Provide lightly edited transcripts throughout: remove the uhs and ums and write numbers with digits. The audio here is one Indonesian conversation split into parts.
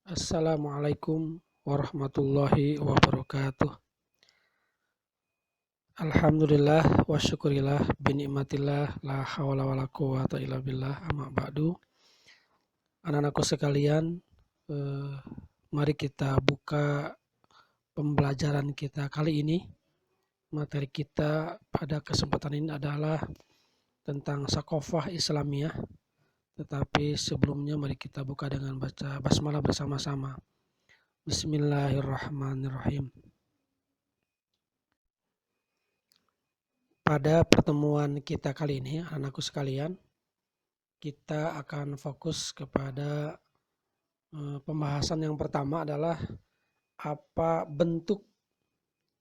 Assalamualaikum warahmatullahi wabarakatuh. Alhamdulillah wa syukurillah binikmatillah la hawla wa la quwata illa billah amma ba'du. Anak-anakku sekalian, eh, mari kita buka pembelajaran kita kali ini. Materi kita pada kesempatan ini adalah tentang Sakofah Islamiyah. Tetapi sebelumnya mari kita buka dengan baca basmalah bersama-sama. Bismillahirrahmanirrahim. Pada pertemuan kita kali ini, anak-anakku sekalian, kita akan fokus kepada pembahasan yang pertama adalah apa bentuk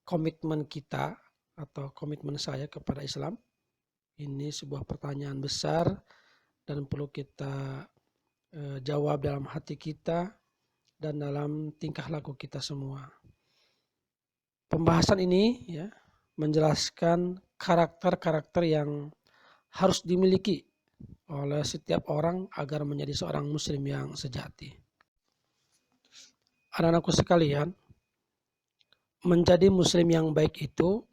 komitmen kita atau komitmen saya kepada Islam. Ini sebuah pertanyaan besar dan perlu kita jawab dalam hati kita dan dalam tingkah laku kita semua. Pembahasan ini ya menjelaskan karakter-karakter yang harus dimiliki oleh setiap orang agar menjadi seorang muslim yang sejati. Anak-anakku sekalian, menjadi muslim yang baik itu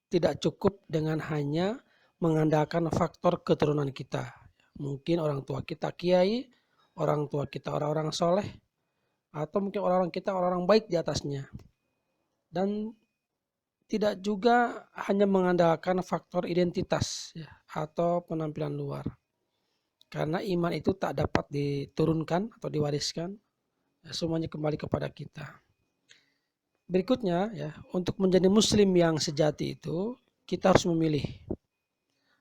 tidak cukup dengan hanya mengandalkan faktor keturunan kita. Mungkin orang tua kita kiai, orang tua kita orang-orang soleh, atau mungkin orang-orang kita orang-orang baik di atasnya. Dan tidak juga hanya mengandalkan faktor identitas ya, atau penampilan luar. Karena iman itu tak dapat diturunkan atau diwariskan, ya, semuanya kembali kepada kita. Berikutnya ya, untuk menjadi muslim yang sejati itu kita harus memilih,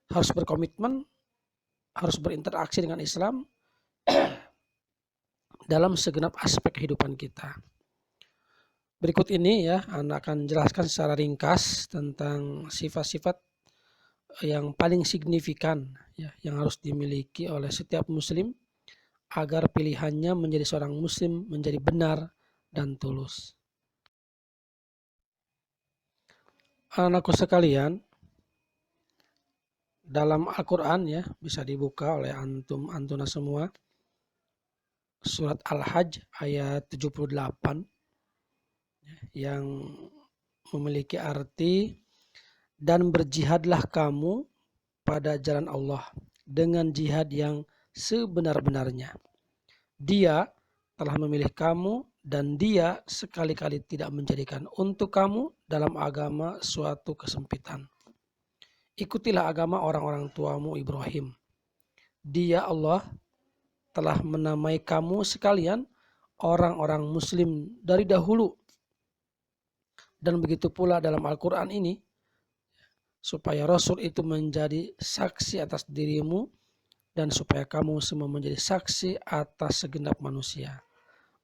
harus berkomitmen, harus berinteraksi dengan Islam dalam segenap aspek kehidupan kita. Berikut ini ya, Anda akan jelaskan secara ringkas tentang sifat-sifat yang paling signifikan ya, yang harus dimiliki oleh setiap muslim agar pilihannya menjadi seorang muslim menjadi benar dan tulus. Anak-anakku sekalian, dalam Al-Quran ya, bisa dibuka oleh antuna semua, surat Al-Hajj ayat 78 yang memiliki arti, dan berjihadlah kamu pada jalan Allah dengan jihad yang sebenar-benarnya. Dia telah memilih kamu dan dia sekali-kali tidak menjadikan untuk kamu dalam agama suatu kesempitan. Ikutilah agama orang-orang tuamu Ibrahim. Dia Allah telah menamai kamu sekalian orang-orang muslim dari dahulu. Dan begitu pula dalam Al-Quran ini, supaya Rasul itu menjadi saksi atas dirimu dan supaya kamu semua menjadi saksi atas segenap manusia.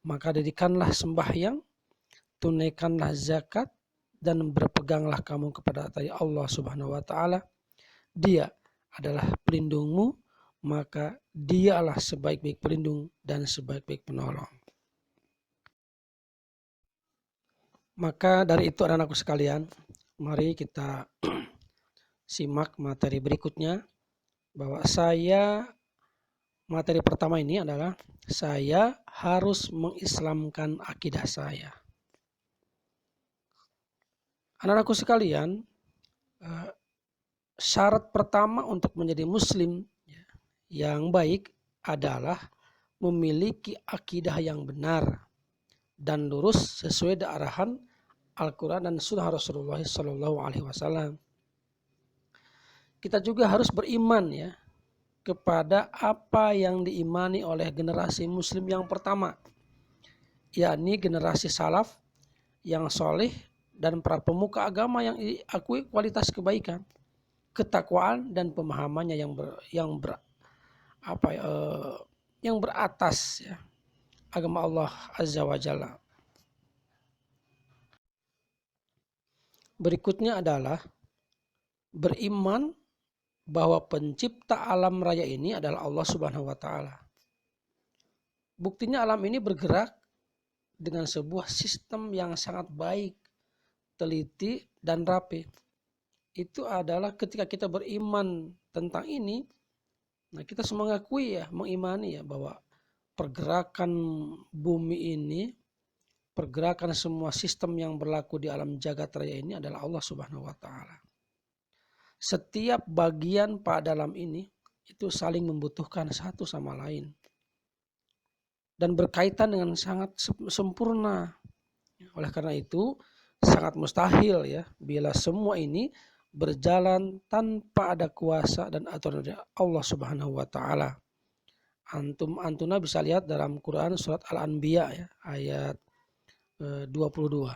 Maka dirikanlah sembahyang, tunaikanlah zakat, dan berpeganglah kamu kepada tali Allah Subhanahu wa Ta'ala. Dia adalah pelindungmu, maka dialah sebaik-baik pelindung dan sebaik-baik penolong. Maka dari itu anak-anakku sekalian, mari kita simak materi berikutnya, bahwa materi pertama ini adalah saya harus mengislamkan akidah saya. Anak-anakku sekalian, syarat pertama untuk menjadi muslim yang baik adalah memiliki akidah yang benar dan lurus sesuai arahan Al-Quran dan Sunnah Rasulullah SAW. Kita juga harus beriman ya kepada apa yang diimani oleh generasi muslim yang pertama, yakni generasi salaf yang soleh dan para pemuka agama yang diakui kualitas kebaikan, ketakwaan dan pemahamannya yang beratas ya, agama Allah Azza wa Jalla. Berikutnya adalah beriman bahwa pencipta alam raya ini adalah Allah Subhanahu wa Ta'ala. Buktinya alam ini bergerak dengan sebuah sistem yang sangat baik, teliti dan rapi. Itu adalah ketika kita beriman tentang ini, nah kita semua mengakui ya, mengimani ya bahwa pergerakan bumi ini, pergerakan semua sistem yang berlaku di alam jagat raya ini adalah Allah Subhanahu wa taala. Setiap bagian pada alam ini itu saling membutuhkan satu sama lain dan berkaitan dengan sangat sempurna. Oleh karena itu sangat mustahil ya bila semua ini berjalan tanpa ada kuasa dan aturan dari Allah Subhanahu wa taala. Antuna bisa lihat dalam Quran surat Al-Anbiya ya, ayat 22.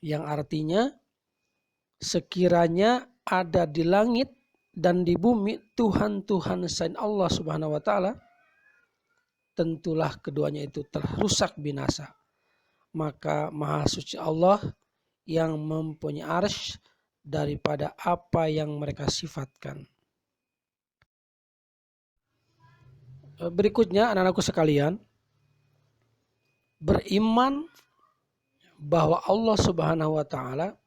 Yang artinya sekiranya ada di langit dan di bumi Tuhan-Tuhan selain Allah Subhanahu wa taala, tentulah keduanya itu telah rusak binasa. Maka Maha Suci Allah yang mempunyai arsy daripada apa yang mereka sifatkan. Berikutnya anak-anakku sekalian, beriman bahwa Allah Subhanahu wa taala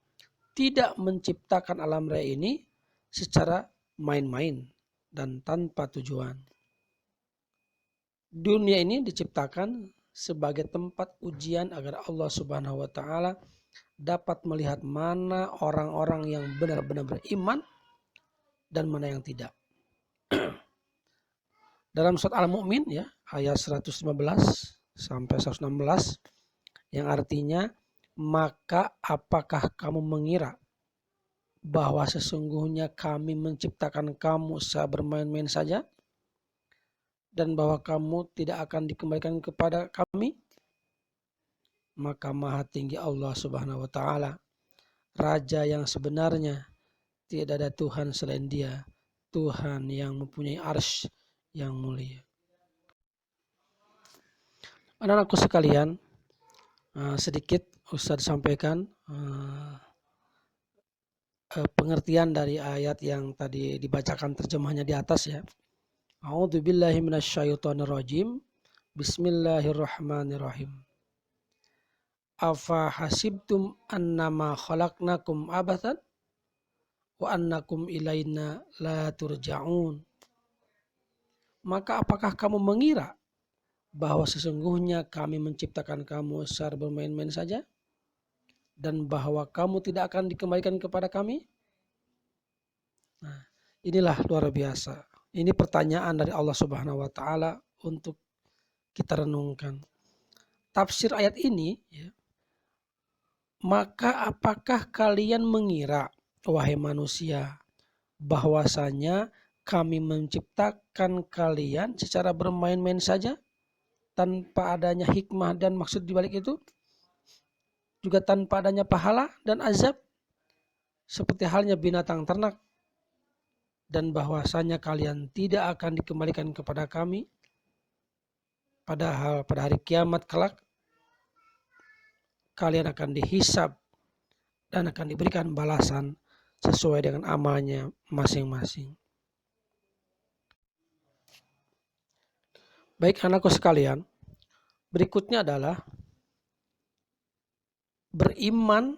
tidak menciptakan alam raya ini secara main-main dan tanpa tujuan. Dunia ini diciptakan sebagai tempat ujian agar Allah Subhanahu wa taala dapat melihat mana orang-orang yang benar-benar beriman dan mana yang tidak. Dalam surat Al-Mu'min ya, ayat 115 sampai 116 yang artinya, maka apakah kamu mengira bahwa sesungguhnya kami menciptakan kamu secara bermain-main saja dan bahwa kamu tidak akan dikembalikan kepada kami? Maka Maha Tinggi Allah Subhanahu wa taala, Raja yang sebenarnya, tidak ada Tuhan selain Dia, Tuhan yang mempunyai arsy yang mulia. Anak-anakku sekalian, sedikit Ustaz sampaikan pengertian dari ayat yang tadi dibacakan terjemahnya di atas ya. A'udzubillahi minasyaitonirrajim. Bismillahirrahmanirrahim. Afa hasibtum annama khalaqnakum abathan wa annakum ilaina la turja'un. Maka apakah kamu mengira bahwa sesungguhnya kami menciptakan kamu secara bermain-main saja dan bahwa kamu tidak akan dikembalikan kepada kami? Nah, inilah luar biasa. Ini pertanyaan dari Allah Subhanahu wa taala untuk kita renungkan. Tafsir ayat ini ya, maka apakah kalian mengira, wahai manusia, bahwasanya kami menciptakan kalian secara bermain-main saja tanpa adanya hikmah dan maksud di balik itu, juga tanpa adanya pahala dan azab seperti halnya binatang ternak, dan bahwasanya kalian tidak akan dikembalikan kepada kami, padahal pada hari kiamat kelak kalian akan dihisab dan akan diberikan balasan sesuai dengan amalnya masing-masing. Baik anakku sekalian, berikutnya adalah beriman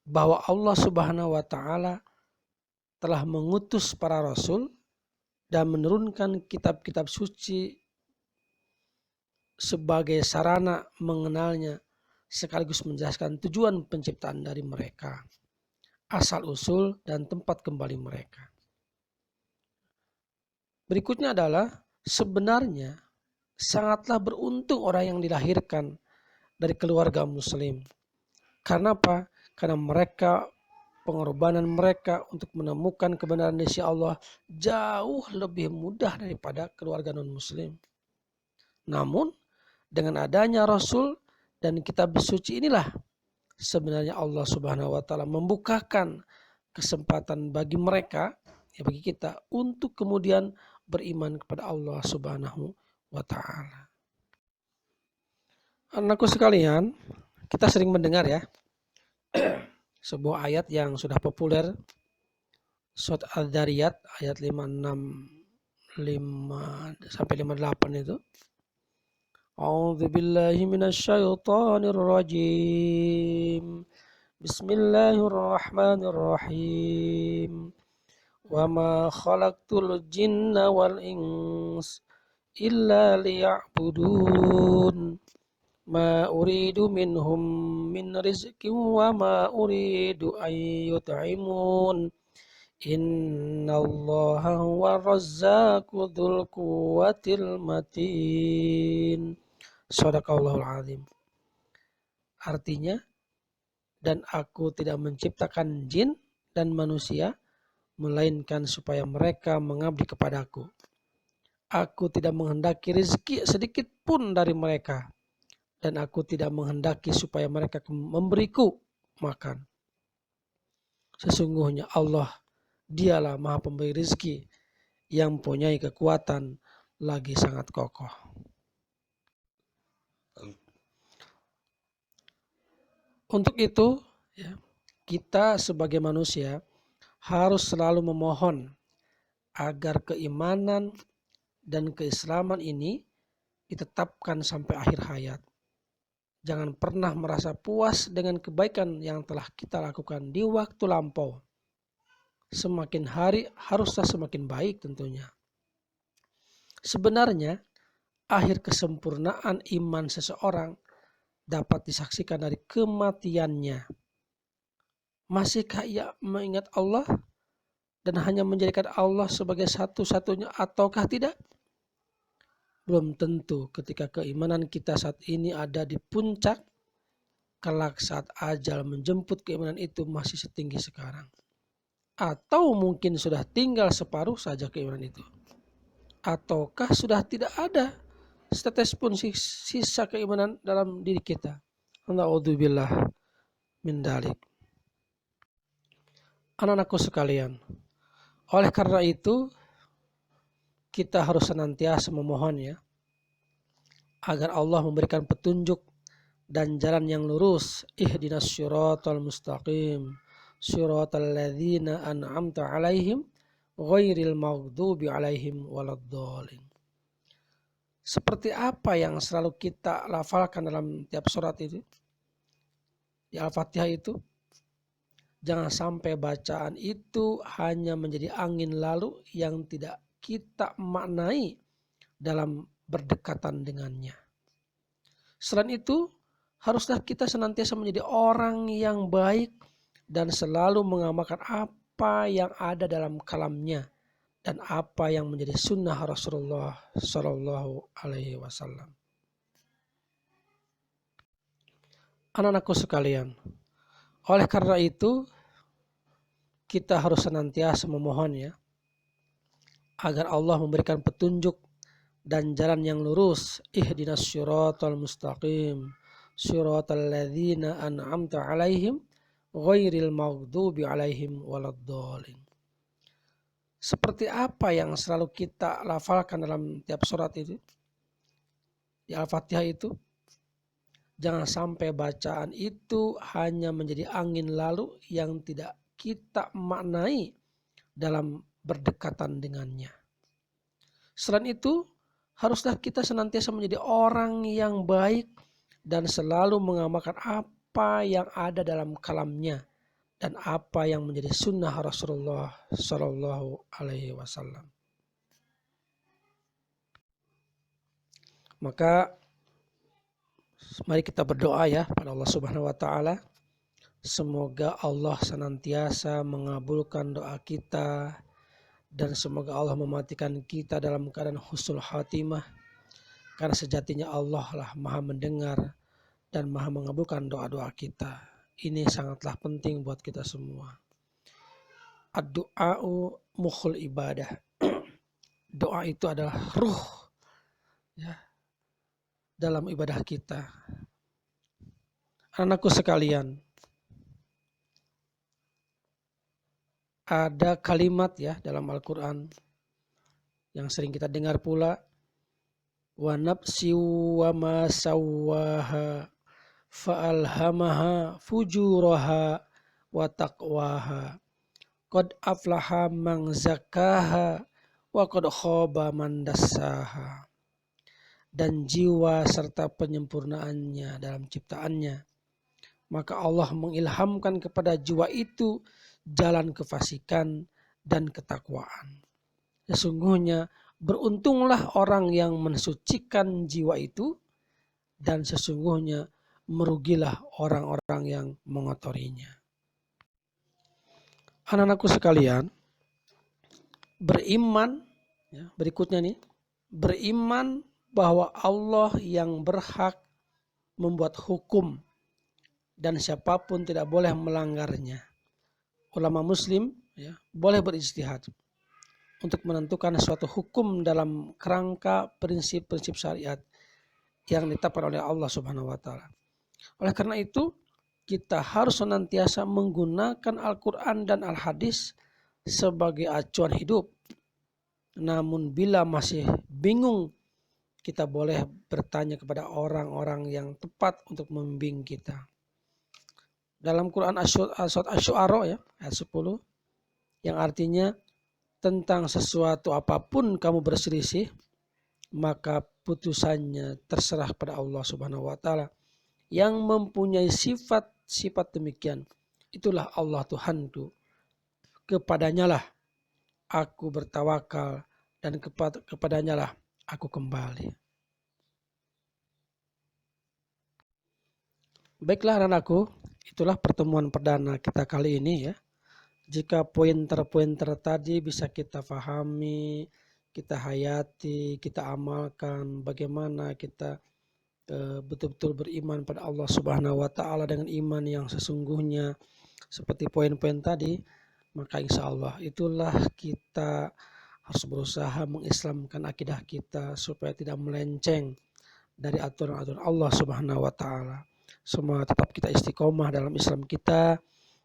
bahwa Allah Subhanahu wa taala telah mengutus para rasul dan menurunkan kitab-kitab suci sebagai sarana mengenalnya sekaligus menjelaskan tujuan penciptaan dari mereka, asal-usul dan tempat kembali mereka. Berikutnya adalah sebenarnya sangatlah beruntung orang yang dilahirkan dari keluarga muslim. Karena apa? Karena mereka, pengorbanan mereka untuk menemukan kebenaran di sisi Allah jauh lebih mudah daripada keluarga non-muslim. Namun dengan adanya Rasul dan kitab suci inilah sebenarnya Allah Subhanahu wa taala membukakan kesempatan bagi mereka, ya bagi kita, untuk kemudian beriman kepada Allah Subhanahu wa taala. Anakku sekalian, kita sering mendengar ya sebuah ayat yang sudah populer, surat Al-Dzariyat ayat 56 sampai 58 itu. A'udzubillahi minasyaitonir rajim. Bismillahirrahmanirrahim. Wa ma khalaqtul jinna wal ins illa liya'budun ma uridu minhum min rizqin wa ma uridu an yut'imun innallaha huwa razzaqu dzul quwwatil matin. Shadaqallahul azim. Artinya, dan aku tidak menciptakan jin dan manusia melainkan supaya mereka mengabdi kepadaku. Aku tidak menghendaki rezeki sedikit pun dari mereka, dan aku tidak menghendaki supaya mereka memberiku makan. Sesungguhnya Allah, dialah maha pemberi rezeki yang mempunyai kekuatan lagi sangat kokoh. Untuk itu, kita sebagai manusia harus selalu memohon agar keimanan dan keislaman ini ditetapkan sampai akhir hayat. Jangan pernah merasa puas dengan kebaikan yang telah kita lakukan di waktu lampau. Semakin hari haruslah semakin baik tentunya. Sebenarnya, akhir kesempurnaan iman seseorang dapat disaksikan dari kematiannya. Masihkah ia mengingat Allah dan hanya menjadikan Allah sebagai satu-satunya ataukah tidak? Belum tentu ketika keimanan kita saat ini ada di puncak, kelak saat ajal menjemput keimanan itu masih setinggi sekarang. Atau mungkin sudah tinggal separuh saja keimanan itu. Ataukah sudah tidak ada setetes pun sisa keimanan dalam diri kita. Na'udzubillah min dzalik. Anak-anakku sekalian, oleh karena itu kita harus senantiasa memohon agar Allah memberikan petunjuk dan jalan yang lurus. Ihdinas syiratal mustaqim, syiratal ladzina an'amta 'alaihim ghairil maghdubi 'alaihim waladdallin. Seperti apa yang selalu kita lafalkan dalam tiap surat itu? Di Al-Fatihah itu, jangan sampai bacaan itu hanya menjadi angin lalu yang tidak kita maknai dalam berdekatan dengannya. Selain itu, haruslah kita senantiasa menjadi orang yang baik dan selalu mengamalkan apa yang ada dalam kalamnya dan apa yang menjadi sunnah Rasulullah Shallallahu Alaihi Wasallam. Anak-anakku sekalian, oleh karena itu kita harus senantiasa memohon agar Allah memberikan petunjuk dan jalan yang lurus. Ihdinas syiratal mustaqim, syiratal ladzina an'amta 'alaihim ghairil maghdubi 'alaihim waladdallin. Seperti apa yang selalu kita lafalkan dalam tiap surat itu? Di Al-Fatihah itu, jangan sampai bacaan itu hanya menjadi angin lalu yang tidak kita maknai dalam berdekatan dengannya. Selain itu, haruslah kita senantiasa menjadi orang yang baik dan selalu mengamalkan apa yang ada dalam kalamnya dan apa yang menjadi sunnah Rasulullah Shallallahu Alaihi Wasallam. Maka mari kita berdoa pada Allah Subhanahu Wa Taala. Semoga Allah senantiasa mengabulkan doa kita dan semoga Allah mematikan kita dalam keadaan husnul khatimah. Karena sejatinya Allah lah maha mendengar dan maha mengabulkan doa-doa kita. Ini sangatlah penting buat kita semua. Ad-du'a'u mukhul ibadah. Doa itu adalah ruh dalam ibadah kita. Anakku sekalian, ada kalimat dalam Al-Quran yang sering kita dengar pula. Wa nafsi wa ma sawwaha fa'alhamaha fujuraha wa taqwaha qad aflaha man zakkaha wa qad khaba man dassaha. Dan jiwa serta penyempurnaannya dalam ciptaannya, maka Allah mengilhamkan kepada jiwa itu jalan kefasikan dan ketakwaan. Sesungguhnya Beruntunglah orang yang mensucikan jiwa itu, dan sesungguhnya merugilah orang-orang yang mengotorinya. Anak-anakku sekalian, beriman, ya, berikutnya nih, beriman bahwa Allah yang berhak membuat hukum dan siapapun tidak boleh melanggarnya. Ulama muslim, ya, boleh berijtihad untuk menentukan suatu hukum dalam kerangka prinsip-prinsip syariat yang ditetapkan oleh Allah Subhanahu wa taala. Oleh karena itu, kita harus senantiasa menggunakan Al-Qur'an dan Al-Hadis sebagai acuan hidup. Namun bila masih bingung, kita boleh bertanya kepada orang-orang yang tepat untuk membimbing kita. Dalam Quran Surat Asy-Syu'ara, ya, ayat 10, yang artinya tentang sesuatu apapun kamu berselisih, maka putusannya terserah pada Allah Subhanahu wa taala yang mempunyai sifat-sifat demikian. Itulah Allah Tuhanku. Kepadanya lah aku bertawakal dan kepadanya lah aku kembali. Baiklah anakku, itulah pertemuan perdana kita kali ini, ya. Jika pointer-pointer tadi bisa kita pahami, kita hayati, kita amalkan, bagaimana kita betul-betul beriman pada Allah Subhanahu wa taala dengan iman yang sesungguhnya seperti poin-poin tadi, maka insya Allah itulah kita harus berusaha mengislamkan akidah kita supaya tidak melenceng dari aturan-aturan Allah Subhanahu wa taala. Semoga tetap kita istiqomah dalam Islam kita.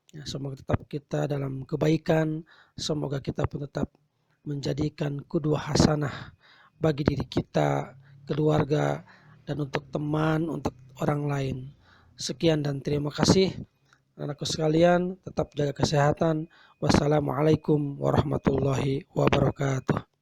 Ya, semoga tetap kita dalam kebaikan, semoga kita pun tetap menjadikan qudwah hasanah bagi diri kita, keluarga, dan untuk teman, untuk orang lain. Sekian dan terima kasih. Anakku sekalian, tetap jaga kesehatan. Wassalamualaikum warahmatullahi wabarakatuh.